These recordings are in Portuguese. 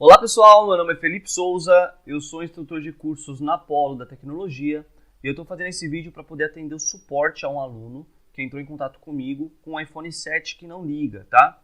Olá pessoal, meu nome é Felipe Souza, eu sou instrutor de cursos na Polo da Tecnologia e eu estou fazendo esse vídeo para poder atender o suporte a um aluno que entrou em contato comigo com um iPhone 7 que não liga, tá?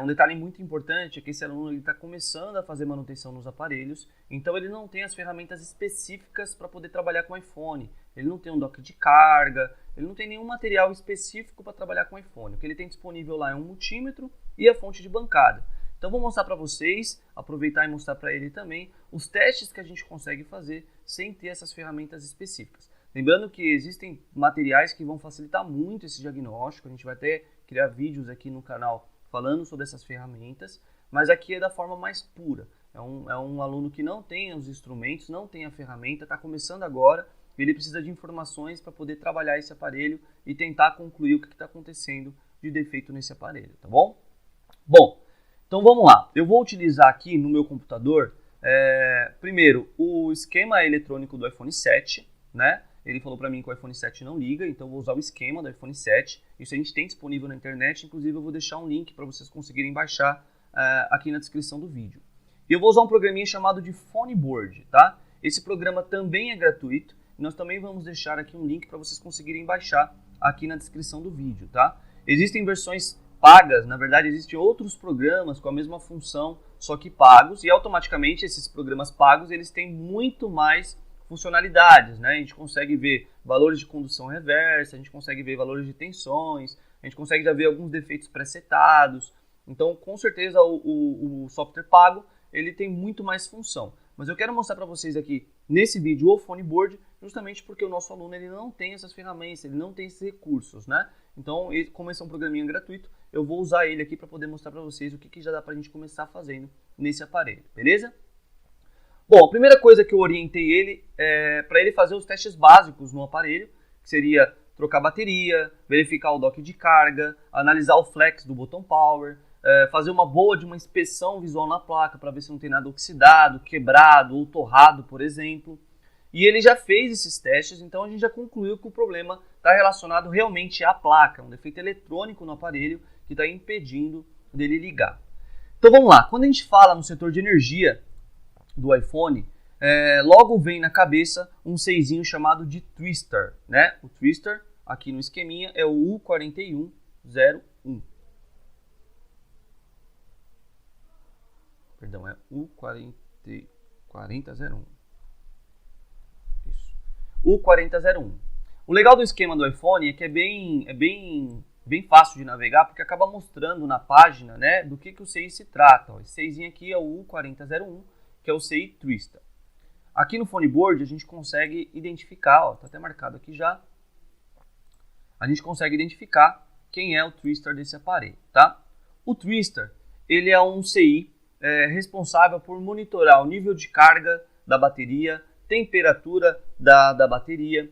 Um detalhe muito importante é que esse aluno está começando a fazer manutenção nos aparelhos, então ele não tem as ferramentas específicas para poder trabalhar com o iPhone. Ele não tem um dock de carga, ele não tem nenhum material específico para trabalhar com o iPhone. O que ele tem disponível lá é um multímetro e a fonte de bancada. Então vou mostrar para vocês, aproveitar e mostrar para ele também os testes que a gente consegue fazer sem ter essas ferramentas específicas. Lembrando que existem materiais que vão facilitar muito esse diagnóstico, a gente vai até criar vídeos aqui no canal falando sobre essas ferramentas, mas aqui é da forma mais pura. É um aluno que não tem os instrumentos, não tem a ferramenta, está começando agora, ele precisa de informações para poder trabalhar esse aparelho e tentar concluir o que está acontecendo de defeito nesse aparelho, tá bom? Bom, então vamos lá, eu vou utilizar aqui no meu computador, primeiro, o esquema eletrônico do iPhone 7, né? Ele falou para mim que o iPhone 7 não liga, então eu vou usar o esquema do iPhone 7. Isso a gente tem disponível na internet, inclusive eu vou deixar um link para vocês conseguirem baixar aqui na descrição do vídeo. E eu vou usar um programinha chamado de PhoneBoard, tá? Esse programa também é gratuito, e nós também vamos deixar aqui um link para vocês conseguirem baixar aqui na descrição do vídeo, tá? Existem versões pagas, na verdade existem outros programas com a mesma função, só que pagos, e automaticamente esses programas pagos eles têm muito mais funcionalidades, né? A gente consegue ver valores de condução reversa, a gente consegue ver valores de tensões, a gente consegue já ver alguns defeitos pré-setados. Então, com certeza, o software pago ele tem muito mais função. Mas eu quero mostrar para vocês aqui nesse vídeo o PhoneBoard, justamente porque o nosso aluno ele não tem essas ferramentas, ele não tem esses recursos, né? Então, como esse é um programinha gratuito, eu vou usar ele aqui para poder mostrar para vocês o que já dá para a gente começar fazendo nesse aparelho, beleza? Bom, a primeira coisa que eu orientei ele é para ele fazer os testes básicos no aparelho, que seria trocar bateria, verificar o dock de carga, analisar o flex do botão power, fazer uma inspeção visual na placa para ver se não tem nada oxidado, quebrado ou torrado, por exemplo. E ele já fez esses testes, então a gente já concluiu que o problema está relacionado realmente à placa, um defeito eletrônico no aparelho que está impedindo dele ligar. Então vamos lá, quando a gente fala no setor de energia do iPhone, logo vem na cabeça um seisinho chamado de Twister, né? O Twister, aqui no esqueminha, é o U4101. Perdão, é U4001. Isso. U4001. O legal do esquema do iPhone é que é bem fácil de navegar, porque acaba mostrando na página, né, do que o CI se trata. Ó, esse seisinho aqui é o U4001, que é o CI Twister. Aqui no PhoneBoard a gente consegue identificar, ó, tá até marcado aqui já, a gente consegue identificar quem é o Twister desse aparelho, tá? O Twister, ele é um CI responsável por monitorar o nível de carga da bateria, temperatura da bateria,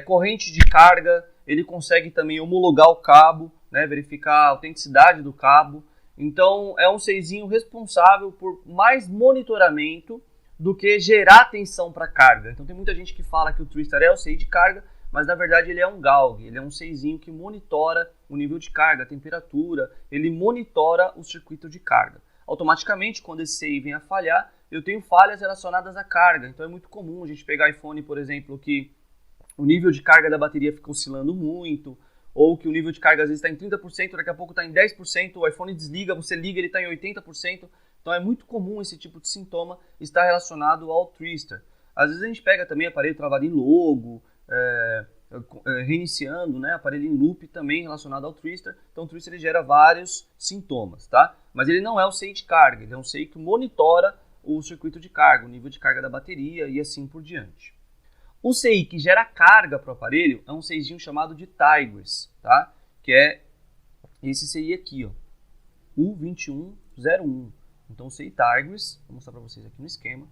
corrente de carga, ele consegue também homologar o cabo, né, verificar a autenticidade do cabo. Então, é um seisinho responsável por mais monitoramento do que gerar tensão para carga. Então, tem muita gente que fala que o Twister é o CI de carga, mas na verdade ele é um GAUG, ele é um seisinho que monitora o nível de carga, a temperatura, ele monitora o circuito de carga. Automaticamente, quando esse CI vem a falhar, eu tenho falhas relacionadas à carga. Então, é muito comum a gente pegar iPhone, por exemplo, que o nível de carga da bateria fica oscilando muito, ou que o nível de carga às vezes está em 30%, daqui a pouco está em 10%, o iPhone desliga, você liga, ele está em 80%. Então é muito comum esse tipo de sintoma estar relacionado ao Twister. Às vezes a gente pega também aparelho travado em logo, reiniciando, né, aparelho em loop também relacionado ao Twister. Então o Twister ele gera vários sintomas, tá? Mas ele não é o CI de carga, ele é um CI que monitora o circuito de carga, o nível de carga da bateria e assim por diante. O CI que gera carga para o aparelho é um CIzinho chamado de Tigris, tá? Que é esse CI aqui, ó, U2101. Então o CI Tigris, vou mostrar para vocês aqui no esquema,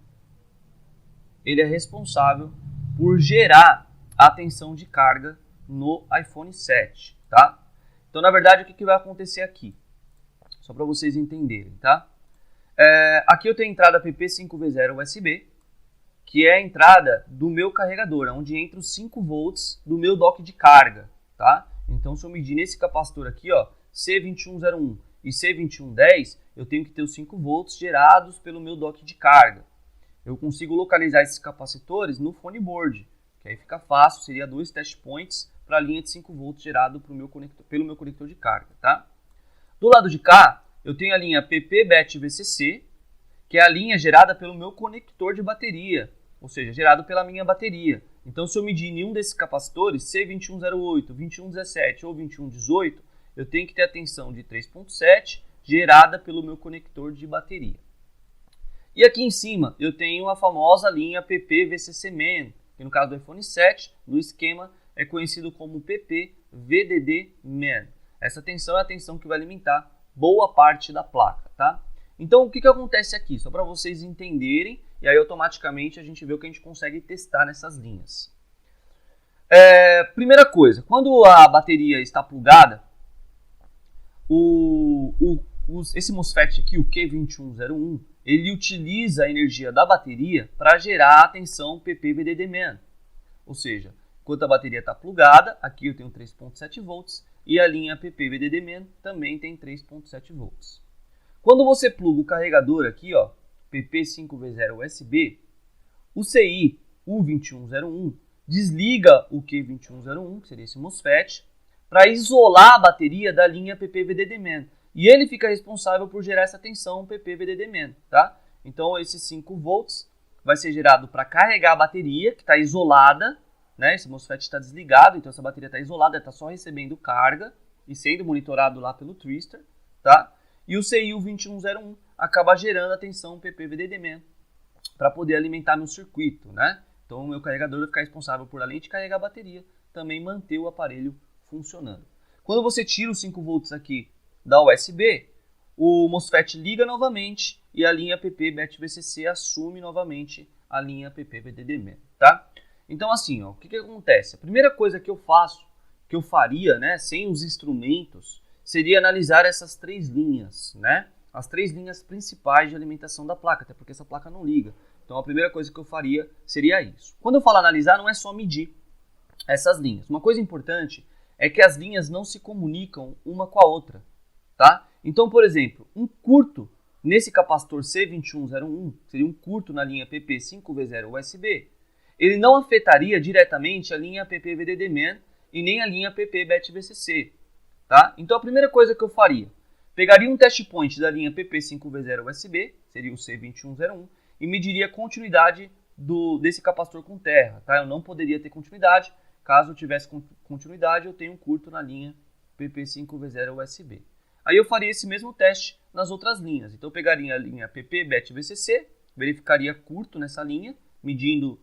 ele é responsável por gerar a tensão de carga no iPhone 7, tá? Então na verdade o que vai acontecer aqui? Só para vocês entenderem, tá? Aqui eu tenho a entrada PP5V0 USB, que é a entrada do meu carregador, onde entra os 5 volts do meu dock de carga, tá? Então, se eu medir nesse capacitor aqui, ó, C2101, e C2110, eu tenho que ter os 5 volts gerados pelo meu dock de carga. Eu consigo localizar esses capacitores no phone board, que aí fica fácil, seria 2 test points para a linha de 5 volts gerado pelo meu conector de carga. Tá? Do lado de cá, eu tenho a linha PP-BET-VCC, que é a linha gerada pelo meu conector de bateria, ou seja, gerado pela minha bateria. Então, se eu medir nenhum desses capacitores, C2108, 2117 ou 2118, eu tenho que ter a tensão de 3.7 gerada pelo meu conector de bateria. E aqui em cima, eu tenho a famosa linha PP-VCC-MAN, que no caso do iPhone 7, no esquema, é conhecido como PP-VDD-MAN. Essa tensão é a tensão que vai alimentar boa parte da placa, tá? Então, o que acontece aqui? Só para vocês entenderem, e aí automaticamente a gente vê o que a gente consegue testar nessas linhas. Primeira coisa, quando a bateria está plugada, esse MOSFET aqui, o Q2101, ele utiliza a energia da bateria para gerar a tensão PP-VDD-MAN. Ou seja, enquanto a bateria está plugada, aqui eu tenho 3.7 volts e a linha PP-VDD-MAN também tem 3.7 volts. Quando você pluga o carregador aqui, ó, PP5V0 USB, o CI U2101 desliga o Q2101, que seria esse MOSFET, para isolar a bateria da linha PP-VDD-MAN. E ele fica responsável por gerar essa tensão PP-VDD-MAN, tá? Então, esses 5 volts vai ser gerado para carregar a bateria, que está isolada, né? Esse MOSFET está desligado, então essa bateria está isolada, está só recebendo carga e sendo monitorado lá pelo Twister, tá? E o CI-U2101 acaba gerando a tensão PP-VDD-MAN para poder alimentar meu circuito, né? Então o meu carregador vai ficar responsável por, além de carregar a bateria, também manter o aparelho funcionando. Quando você tira os 5 volts aqui da USB, o MOSFET liga novamente e a linha PP-BET-VCC assume novamente a linha PP-VDD-MAN, tá? Então assim, ó, o que acontece? A primeira coisa que eu faço, que eu faria, né, sem os instrumentos, seria analisar essas 3 linhas, né? As 3 linhas principais de alimentação da placa, até porque essa placa não liga. Então a primeira coisa que eu faria seria isso. Quando eu falo analisar, não é só medir essas linhas. Uma coisa importante é que as linhas não se comunicam uma com a outra, tá? Então, por exemplo, um curto nesse capacitor C2101, seria um curto na linha PP5V0 USB, ele não afetaria diretamente a linha PP-VDD-MAN e nem a linha PP-BET-VCC. Tá? Então a primeira coisa que eu faria, pegaria um test point da linha PP5V0 USB, seria o C2101, e mediria a continuidade desse capacitor com terra. Tá? Eu não poderia ter continuidade, caso eu tivesse continuidade eu tenho um curto na linha PP5V0 USB. Aí eu faria esse mesmo teste nas outras linhas, então eu pegaria a linha PP-BET-VCC, verificaria curto nessa linha, medindo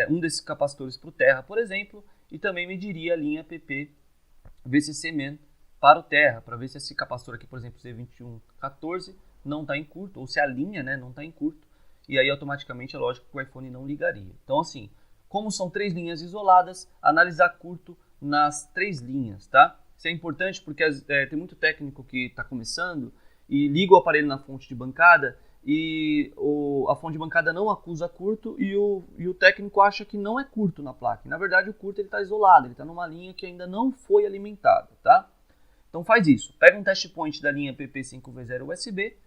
um desses capacitores para o terra, por exemplo, e também mediria a linha PP-VCC-MAN para o terra, para ver se esse capacitor aqui, por exemplo, C2114, não está em curto, ou se a linha, né, não está em curto, e aí automaticamente é lógico que o iPhone não ligaria. Então assim, como são 3 linhas isoladas, analisar curto nas 3 linhas, tá? Isso é importante porque tem muito técnico que está começando e liga o aparelho na fonte de bancada e a fonte de bancada não acusa curto e o técnico acha que não é curto na placa. E, na verdade o curto está isolado, ele está numa linha que ainda não foi alimentada, tá? Então faz isso, pega um test point da linha PP5V0 USB,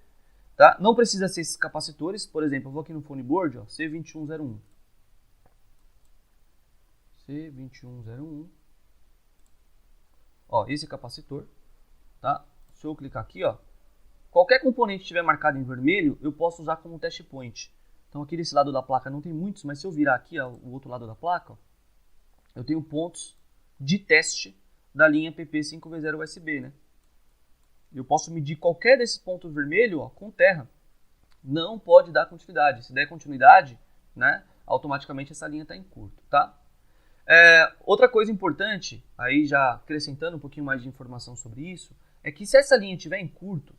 tá? Não precisa ser esses capacitores, por exemplo, eu vou aqui no phone board, ó, C2101. C2101. Ó, esse capacitor, tá? Se eu clicar aqui, ó, qualquer componente que estiver marcado em vermelho, eu posso usar como test point. Então aqui desse lado da placa não tem muitos, mas se eu virar aqui, ó, o outro lado da placa, ó, eu tenho pontos de teste da linha PP5V0 USB, né? Eu posso medir qualquer desses pontos vermelhos, ó, com terra. Não pode dar continuidade. Se der continuidade, né, automaticamente essa linha está em curto, tá? Outra coisa importante, aí já acrescentando um pouquinho mais de informação sobre isso, é que se essa linha estiver em curto,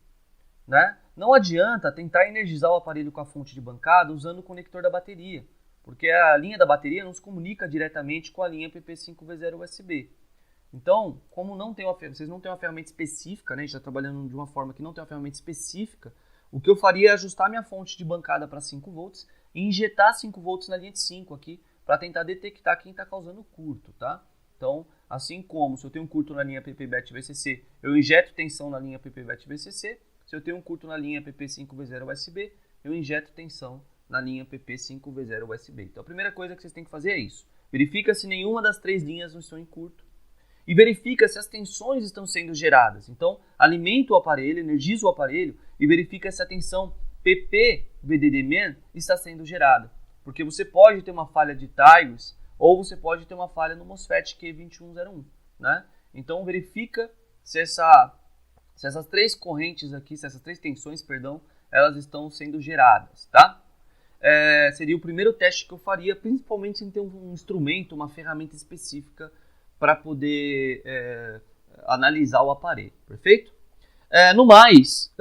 né, não adianta tentar energizar o aparelho com a fonte de bancada usando o conector da bateria, porque a linha da bateria não se comunica diretamente com a linha PP5V0 USB. Então, como vocês não têm uma ferramenta específica, né, a gente está trabalhando de uma forma que não tem uma ferramenta específica, o que eu faria é ajustar minha fonte de bancada para 5 volts e injetar 5 volts na linha de 5 aqui, para tentar detectar quem está causando curto, tá? Então, Assim como se eu tenho um curto na linha PP-BET-VCC, eu injeto tensão na linha PP-BET-VCC. Se eu tenho um curto na linha PP5V0 USB, eu injeto tensão na linha PP5V0 USB. Então a primeira coisa que vocês têm que fazer é isso. Verifica se nenhuma das 3 linhas não estão em curto. E verifica se as tensões estão sendo geradas. Então, alimenta o aparelho, energiza o aparelho e verifica se a tensão PP-VDD-MEN está sendo gerada. Porque você pode ter uma falha de Tigris ou você pode ter uma falha no MOSFET Q2101. Né? Então, verifica se essas 3 correntes aqui, se essas 3 tensões, perdão, elas estão sendo geradas. Tá? Seria o primeiro teste que eu faria, principalmente sem ter um instrumento, uma ferramenta específica para poder analisar o aparelho, perfeito? No mais,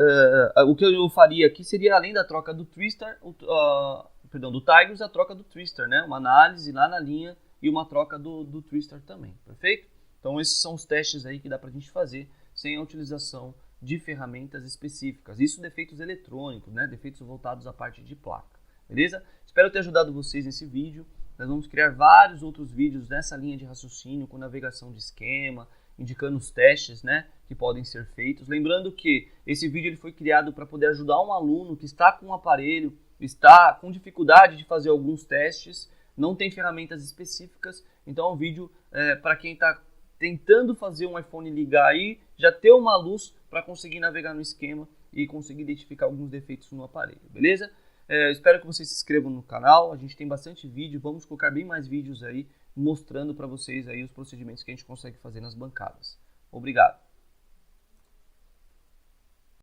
o que eu faria aqui seria, além da troca do twistor, do Tigris, a troca do twistor, né? Uma análise lá na linha e uma troca do twistor também, perfeito? Então esses são os testes aí que dá para a gente fazer sem a utilização de ferramentas específicas. Isso defeitos eletrônicos, né? Defeitos voltados à parte de placa, beleza? Espero ter ajudado vocês nesse vídeo. Nós vamos criar vários outros vídeos nessa linha de raciocínio, com navegação de esquema, indicando os testes, né, que podem ser feitos. Lembrando que esse vídeo ele foi criado para poder ajudar um aluno que está com um aparelho, está com dificuldade de fazer alguns testes, não tem ferramentas específicas. Então é um vídeo para quem está tentando fazer um iPhone ligar aí, já ter uma luz para conseguir navegar no esquema e conseguir identificar alguns defeitos no aparelho, beleza? Espero que vocês se inscrevam no canal, a gente tem bastante vídeo, vamos colocar bem mais vídeos aí, mostrando para vocês aí os procedimentos que a gente consegue fazer nas bancadas. Obrigado!